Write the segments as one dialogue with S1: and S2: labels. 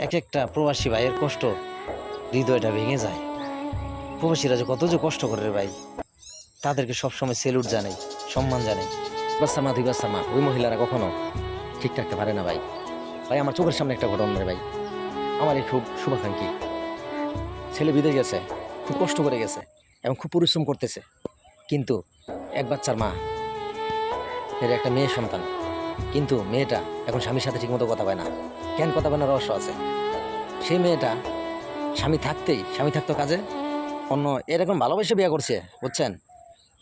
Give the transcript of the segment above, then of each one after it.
S1: এক একটা প্রবাসী ভাইয়ের কষ্ট হৃদয়টা ভেঙে যায়। প্রবাসীরা যে কত যে কষ্ট করে রে ভাই, তাদেরকে সবসময় সেলুট জানাই, সম্মান জানাই। বাচ্চামা দুই বাচ্চামা ওই মহিলারা কখনো ঠিক থাকতে পারে না ভাই। ভাই আমার চোখের সামনে একটা ঘটনা রে ভাই, আমারই খুব শুভাকাঙ্ক্ষী ছেলে বিদেশ গেছে, খুব কষ্ট করে গেছে এবং খুব পরিশ্রম করতেছে, কিন্তু এক বাচ্চার মা, এর একটা মেয়ে সন্তান, কিন্তু মেয়েটা এখন স্বামীর সাথে ঠিকমতো কথা পায় না। কেন কথা পায় না রহস্য আছে। সেই মেয়েটা স্বামী থাকতো কাজে, অন্য এরকম ভালোবেসে বিয়ে করছে বুঝছেন,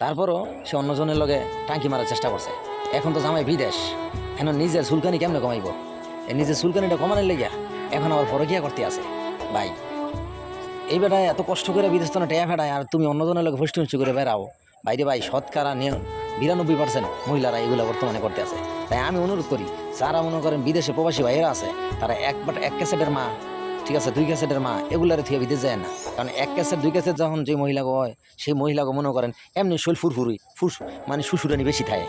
S1: তারপরও সে অন্যজনের লগে টাঙ্কি মারার চেষ্টা করছে। এখন তো জামাই বিদেশ, এখন নিজের চুলকানি কেমনে কমাইব, এই নিজের চুলকানিটা কমানোর লেগিয়া এখন আবার পরকিয়া করতে আছে। ভাই এই বেটায় এত কষ্ট করে বিদেশ তো টেয়া ফেটায়, আর তুমি অন্যজনের লোক ফুষ্টি করে বেড়াও। বাইরে ভাই শতকরা 92% মহিলারা এগুলো বর্তমানে করতে আছে। তাই আমি অনুরোধ করি, যারা মনে করেন বিদেশে প্রবাসী ভাইয়েরা আছে, তারা এক ক্যাসেটের মা, ঠিক আছে, 2 ক্যাসেটের মা, এগুলারে থেকে বিদেশ যায় না। কারণ 1 ক্যাসেট 2 ক্যাসেট যখন যে মহিলাকে হয়, সেই মহিলাকে মনে করেন এমনি শৈল ফুরফুরি মানে শ্বশুরানি বেশি থাকে।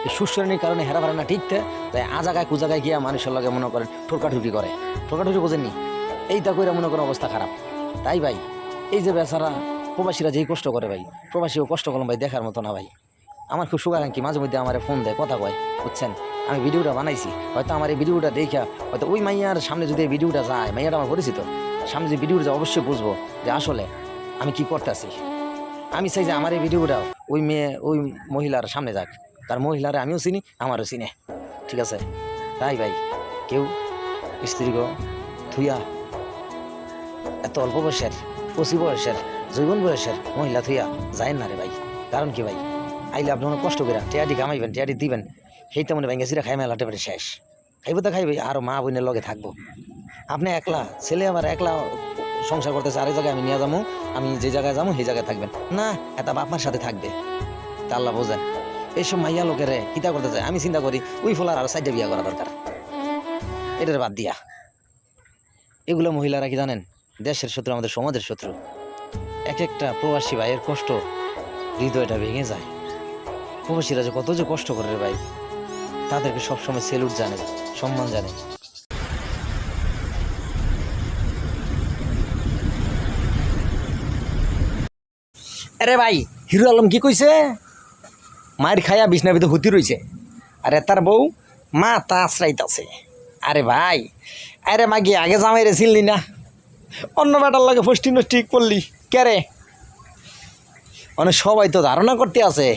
S1: এই শ্বশুরানির কারণে হেরা ভাড়া না ঠিকতে, তাই আজাগায় কুজাগায় গিয়া মানুষের লগে মনে করেন ঠোরকাঠুরি করে। ঠোরকাঠুরি বোঝেননি, এইটা কইরা মনে করেন অবস্থা খারাপ। তাই ভাই এই যে বেচারা প্রবাসীরা যেই কষ্ট করে ভাই, প্রবাসীও কষ্ট করলাম ভাই, দেখার মতো না ভাই। আমার খুব শুভাকাঙ্ক্ষী মাঝে মধ্যে আমার ফোন দেয়, কথা কয় বুঝছেন। আমি ভিডিওটা বানাইছি, হয়তো আমার এই ভিডিওটা দেখা হয়তো ওই মাইয়ার সামনে যদি এই ভিডিওটা যায়, মাইয়াটা আমার পরিচিত, সামনে যে ভিডিওটা যায় অবশ্যই বুঝবো যে আসলে আমি কি করতেছি। আমি চাই যে আমার এই ভিডিওটা ওই মহিলার সামনে যাক, কারণ মহিলারা আমিও চিনি, আমারও চিনে, ঠিক আছে। তাই ভাই কেউ স্ত্রীকে থুইয়া এত অল্প বয়সের, 25 বয়সের, যৌবন বয়সের মহিলা থুইয়া যায় না রে ভাই। কারণ কি ভাই, আইলে আপনি অনেক কষ্ট করে টেয়াটি কামাইবেন, টেয়াটি দিবেন, সেইটা মনে ভেঙে চিরা খাই মেলাতে পারে শেষ। খাইব তো খাইবে, আরও মা বোনের লগে থাকবো। আপনি একলা ছেলে আমার একলা সংসার করতেছে, আরেক জায়গায় আমি নিয়ে যাবো, আমি যে জায়গায় যাবো সেই জায়গায় থাকবেন না, এটা বাপ মার সাথে থাকবে। তা আল্লাহ বোঝেন। এইসব মাইয়া লোকেরে কিতা করতে চায়, আমি চিন্তা করি ওই ফলার আর 4টা বিয়া করা দরকার, এটার বাদ দিয়া। এগুলো মহিলারা কি জানেন, দেশের শত্রু, আমাদের সমাজের শত্রু। এক একটা প্রবাসী ভাইয়ের কষ্ট হৃদয়টা ভেঙে যায়। প্রবাসীরা যে কত যে কষ্ট করে রে ভাই, তাদেরকে সবসময় সেলুট জানাই, সম্মান জানাই। আরে ভাই হিরো আলম কি কইছে, মায়ের খায়া বিছনার ভিতরে হুতি রইছে, আরে তার বউ মা তা আশ্রাইতাছে। আরে ভাই, আরে মাগি আগে জামাই রে চিনলি না, অন্য বেটার লাগে ফষ্টি নষ্টি করলি কে? মানে সবাই তো ধারণা করতে আছে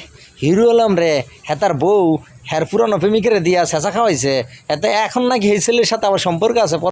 S1: হিরো আলম রে হেতার বউ হের পুরানো প্রেমিকের দিয়া চেঁচা খাওয়াইছে, এতে এখন নাকি এই ছেলের সাথে আবার সম্পর্ক আছে।